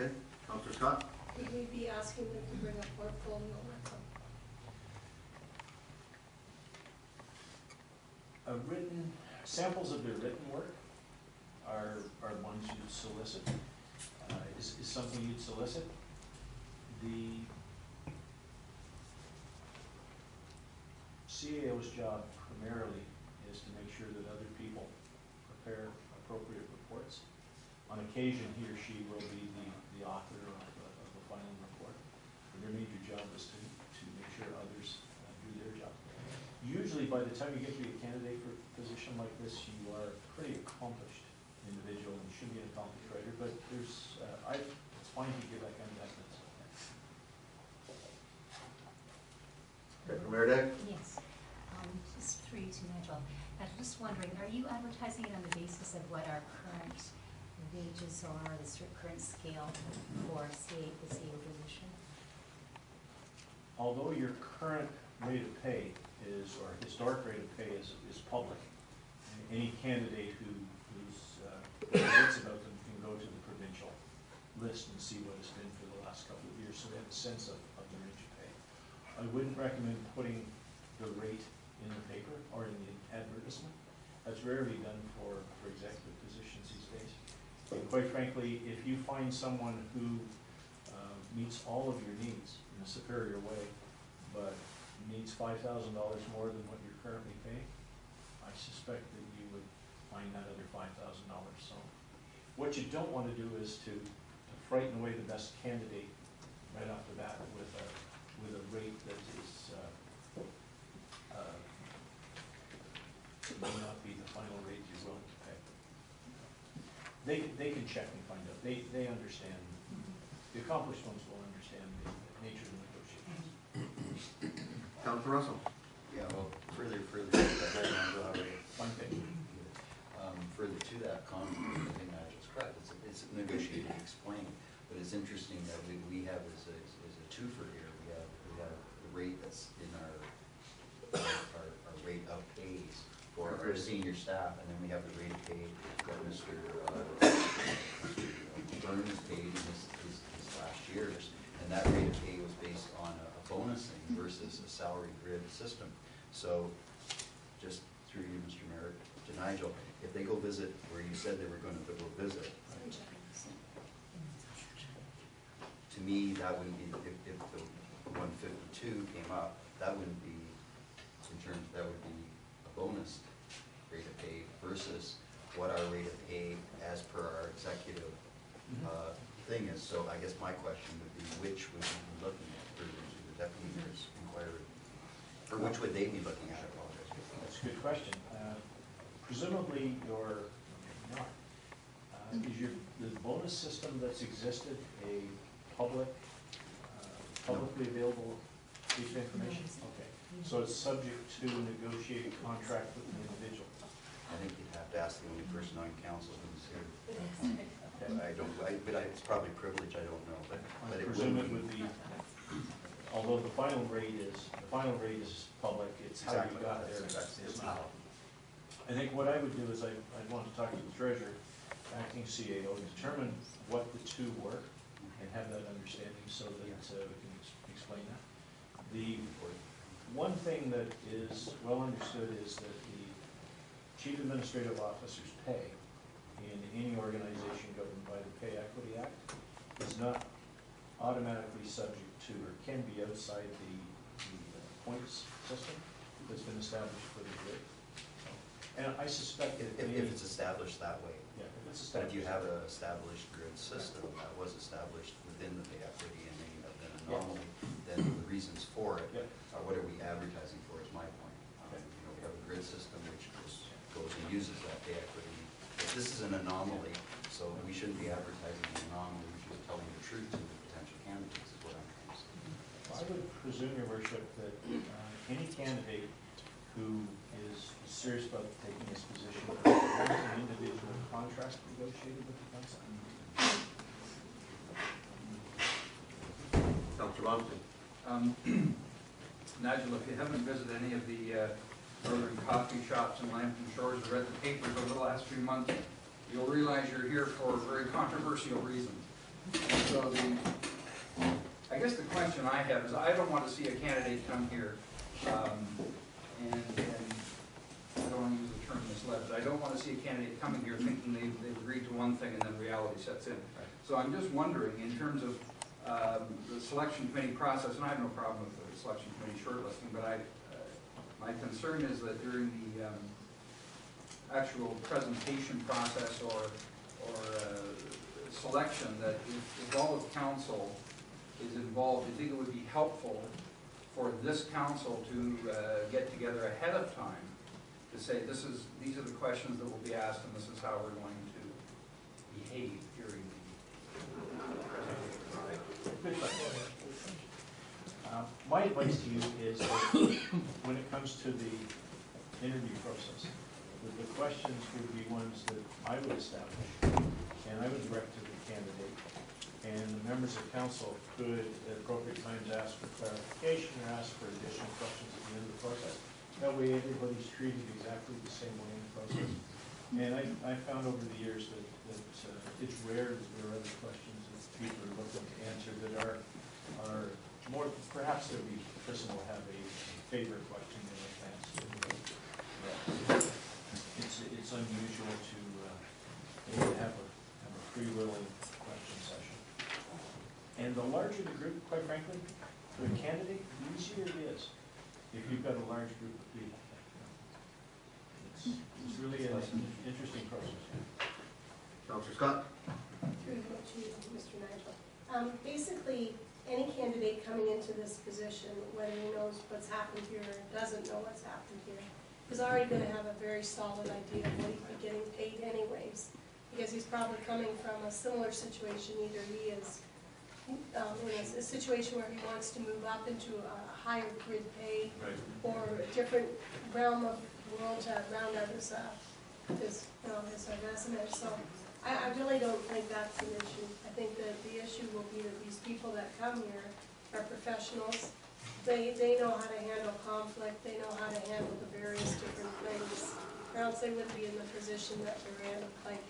Okay, Councillor Scott? Could we be asking them to bring a portfolio with them? Written samples of their written work are ones you'd solicit. Is something you'd solicit. The CAO's job primarily is to make sure that other people prepare appropriate reports. On occasion, he or she will be the author of the final report. But their major job is to make sure others do their job. Usually, by the time you get to be a candidate for a position like this, you are a pretty accomplished individual and should be an accomplished writer. But there's, it's fine to give that kind of evidence. Okay, from Mayor Deck? Yes. Just through you to Nigel. I was just wondering, are you advertising it on the basis of what our current wages are, the current scale for the CAO position? Although your current rate of pay is, or historic rate of pay is public, any candidate who's writes about them can go to the provincial list and see what it's been for the last couple of years, so they have a sense of the range of pay. I wouldn't recommend putting the rate in the paper or in the advertisement. That's rarely done for executive positions these days. And quite frankly, if you find someone who meets all of your needs in a superior way, but needs $5,000 more than what you're currently paying, I suspect that you would find that other $5,000. So what you don't want to do is to frighten away the best candidate right off the bat with a rate that is may not be the final rate you're willing to pay. They can check and find out. They understand. The accomplished ones will understand the nature of the negotiations. Councillor Russell? Yeah, well, further to that, Fine thing. further to that comment, I think Nigel's correct. It's negotiated, explained, but it's interesting that we have as a twofer here. We have the rate that's in our rate of pays for our senior staff, and then we have the rate of pay that Mr. Byrne has paid in his last years, and that rate of pay was based on a bonusing versus a salary grid system. So, just through you, Mr. Merritt, to Nigel, if they go visit where you said they were going to go visit, to me, that wouldn't be, if the 152 came up, that wouldn't be, that would be a bonus rate of pay versus what our rate of pay as per our executive thing is. So I guess my question would be, which would you be looking at for the deputy mayor's inquiry? Or which would they be looking at? I apologize. That's a good question. Presumably you're not. Is the bonus system that's existed a publicly available piece of information? Okay. So it's subject to negotiated contract with the individual. I think you'd have to ask the only person on council who's here. Okay. But it's probably privilege, I don't know. But I presume it would be, although the final rate is public, it's how you got there. It's not. I think what I would do is I'd want to talk to the treasurer, acting CAO, determine what the two were, and have that understanding so that we can explain that. The one thing that is well understood is that the Chief Administrative Officer's pay in any organization governed by the Pay Equity Act is not automatically subject to, or can be outside the points system that's been established for the grid. And I suspect that if it's established that way. Yeah, if it's But established. if you have an established grid system that was established within the pay equity and may have been anomaly, then the reasons for it, what are we advertising for is my point. We have a grid system which goes and uses that pay equity. But this is an anomaly, so we shouldn't be advertising an anomaly. We should be telling the truth to the potential candidates is what I'm trying to say. I would presume, Your Worship, that any candidate who is serious about taking this position has an individual contract negotiated with the council. Councillor Robinson? Nigel, if you haven't visited any of the northern coffee shops in Lambton Shores or read the papers over the last few months, you'll realize you're here for very controversial reasons. So I guess the question I have is, I don't want to see a candidate come here, and I don't want to use the term misled, but I don't want to see a candidate coming here thinking they've agreed to one thing and then reality sets in. So I'm just wondering, in terms of the selection committee process, and I have no problem with the selection committee shortlisting, but my concern is that during the actual presentation process or selection, that if all of council is involved, I think it would be helpful for this council to get together ahead of time to say, these are the questions that will be asked and this is how we're going to behave during the presentation. My advice to you is that when it comes to the interview process, that the questions would be ones that I would establish and I would direct to the candidate, and the members of council could at appropriate times ask for clarification or ask for additional questions at the end of the process. That way everybody's treated exactly the same way in the process. And I found over the years that it's rare that there are other questions that people are looking to answer that are more, perhaps there'll be, person will have a favorite question they like to ask. It's unusual to have a free-willing question session. And the larger the group, quite frankly, for a candidate, the easier it is if you've got a large group of people. It's really an interesting process. Councillor Scott? Through you to Mr. Nigel. Basically, any candidate coming into this position, whether he knows what's happened here or doesn't know what's happened here, is already going to have a very solid idea of what he'd be getting paid anyways, because he's probably coming from a similar situation. Either he is in a situation where he wants to move up into a higher grid pay, Right. or a different realm of world to round out his resume. So I really don't think that's an issue. I think that the issue will be that these people that come here are professionals. They know how to handle conflict. They know how to handle the various different things. Or else they wouldn't be in the position that they're in. Like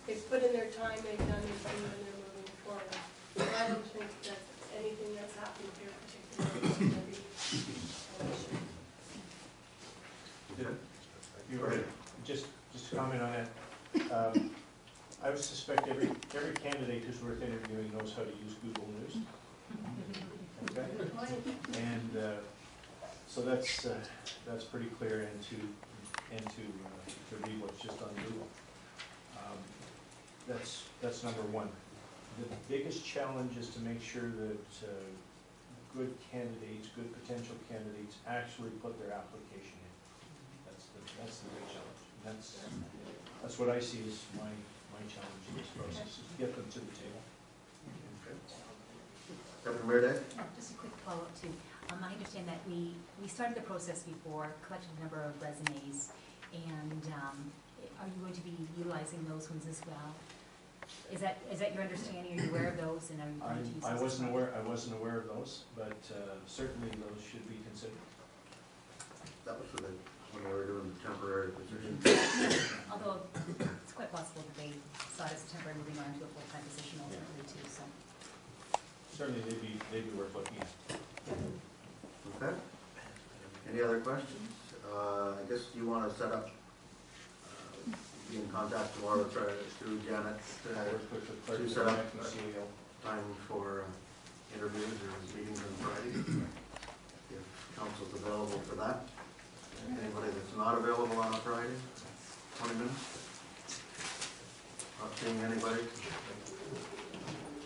they've put in their time, they've done their thing, and they're moving forward. So I don't think that anything that's happened here particularly is going to be an issue. You're right. Just to comment on that. I would suspect every candidate who's worth interviewing knows how to use Google News. Okay? And so that's pretty clear, and to read what's just on Google. That's number one. The biggest challenge is to make sure that good candidates, good potential candidates, actually put their application in. That's the big challenge. And that's what I see as my challenge in this process, is to get them to the table. Deputy Mayor Day? Just a quick follow-up too. I understand that we started the process before, collected a number of resumes, and are you going to be utilizing those ones as well? Is that your understanding? Are you aware of those, and are you going to use those? I wasn't aware of those, but certainly those should be considered. That was for when we were doing the temporary position. Although it's quite possible that they saw it as a temporary, moving on to a full-time position ultimately too. So Certainly they'd be worth looking at. Okay. Any other questions? I guess you want to set up, be in contact tomorrow through Janet to set up time for interviews or meetings on Friday, if council's available for that. Anybody that's not available on a Friday, 20 minutes? Not seeing anybody?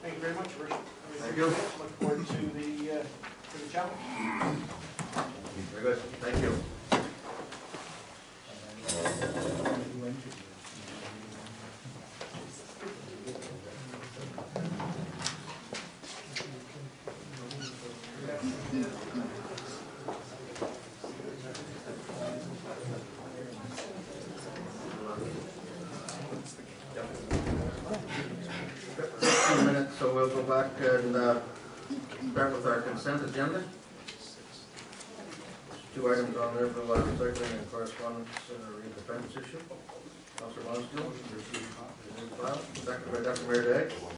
Thank you very much, Richard. Thank you. Look forward to the challenge. Very good. Thank you. So we'll go back and start with our consent agenda. Two items on there, bill recycling and correspondence re defense issue. Councillor Lonsdale, second by Deputy Mayor Day.